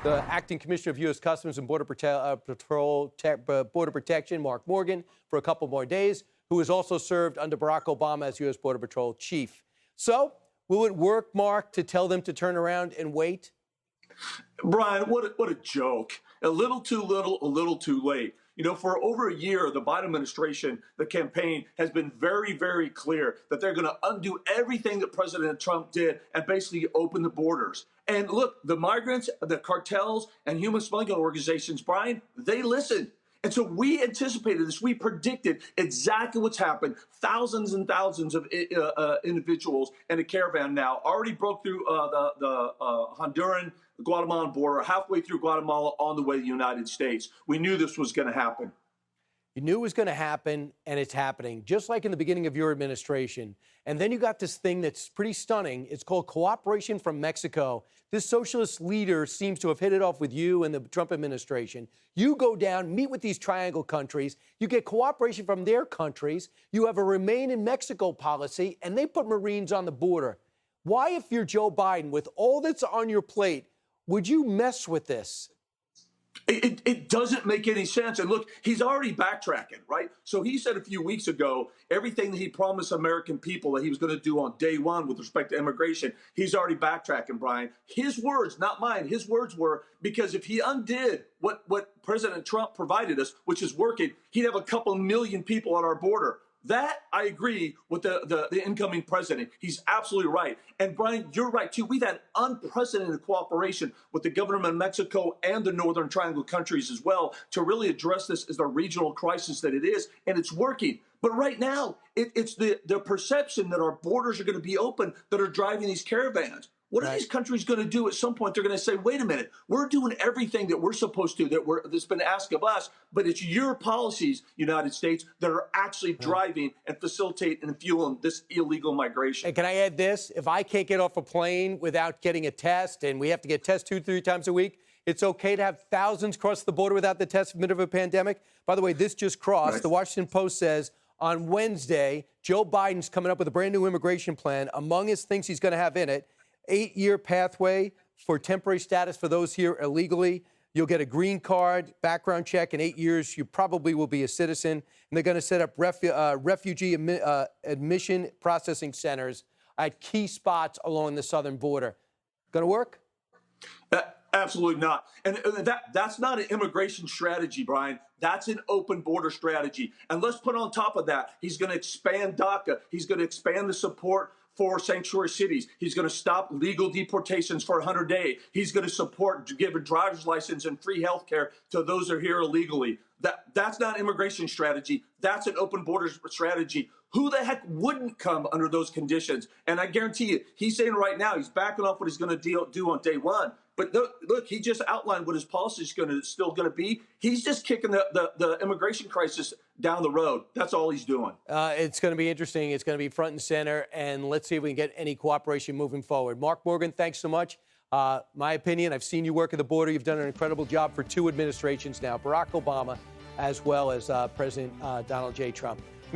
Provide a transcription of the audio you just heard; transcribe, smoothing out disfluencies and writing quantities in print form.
the acting commissioner of U.S. Customs and Border Protection, Mark Morgan, for a couple more days, who has also served under Barack Obama as U.S. Border Patrol chief. So, will it work, Mark, to tell them to turn around and wait? Brian, what a joke. A little too little, a little too late. You know, for over a year, the Biden administration, the campaign, has been very, very clear that they're going to undo everything that President Trump did and basically open the borders. And look, the migrants, the cartels, and human smuggling organizations, Brian, they listened. And so we anticipated this. We predicted exactly what's happened. Thousands and thousands of individuals in a caravan now already broke through the Honduran, Guatemalan border, halfway through Guatemala on the way to the United States. We knew this was going to happen. You knew it was going to happen, and it's happening, just like in the beginning of your administration. And then you got this thing that's pretty stunning. It's called cooperation from Mexico. This socialist leader seems to have hit it off with you and the Trump administration. You go down, meet with these triangle countries. You get cooperation from their countries. You have a Remain in Mexico policy, and they put Marines on the border. Why, if you're Joe Biden, with all that's on your plate, would you mess with this? It doesn't make any sense. And look, he's already backtracking, right? So he said a few weeks ago, everything that he promised American people that he was going to do on day one with respect to immigration, he's already backtracking, Brian. His words, not mine, his words were, because if he undid what President Trump provided us, which is working, he'd have a couple million people on our border. That, I agree with the incoming president. He's absolutely right. And, Brian, you're right, too. We've had unprecedented cooperation with the government of Mexico and the Northern Triangle countries as well to really address this as the regional crisis that it is, and it's working. But right now, it's the perception that our borders are going to be open that are driving these caravans. What are these countries going to do at some point? They're going to say, wait a minute, we're doing everything that we're supposed to, that's been asked of us, but it's your policies, United States, that are actually driving and facilitating and fueling this illegal migration. And can I add this? If I can't get off a plane without getting a test, and we have to get tests 2-3 times a week, it's okay to have thousands cross the border without the test in the middle of a pandemic? By the way, this just crossed. Right. The Washington Post says on Wednesday, Joe Biden's coming up with a brand new immigration plan. Among his things he's going to have in it, 8-year pathway for temporary status for those here illegally. You'll get a green card, background check. In 8 years, you probably will be a citizen. And they're going to set up refugee admission processing centers at key spots along the southern border. Going to work? Absolutely not. And that's not an immigration strategy, Brian. That's an open border strategy. And let's put on top of that, he's going to expand DACA. He's going to expand the support for sanctuary cities. He's going to stop legal deportations for 100 days. He's going to support giving driver's license and free health care to those that are here illegally. That's not immigration strategy. That's an open border strategy. Who the heck wouldn't come under those conditions? And I guarantee you, he's saying right now, he's backing off what he's going to do on day one. But look, he just outlined what his policy is still going to be. He's just kicking the immigration crisis down the road. That's all he's doing. It's going to be interesting. It's going to be front and center. And let's see if we can get any cooperation moving forward. Mark Morgan, thanks so much. My opinion, I've seen you work at the border. You've done an incredible job for 2 administrations now, Barack Obama as well as President Donald J. Trump.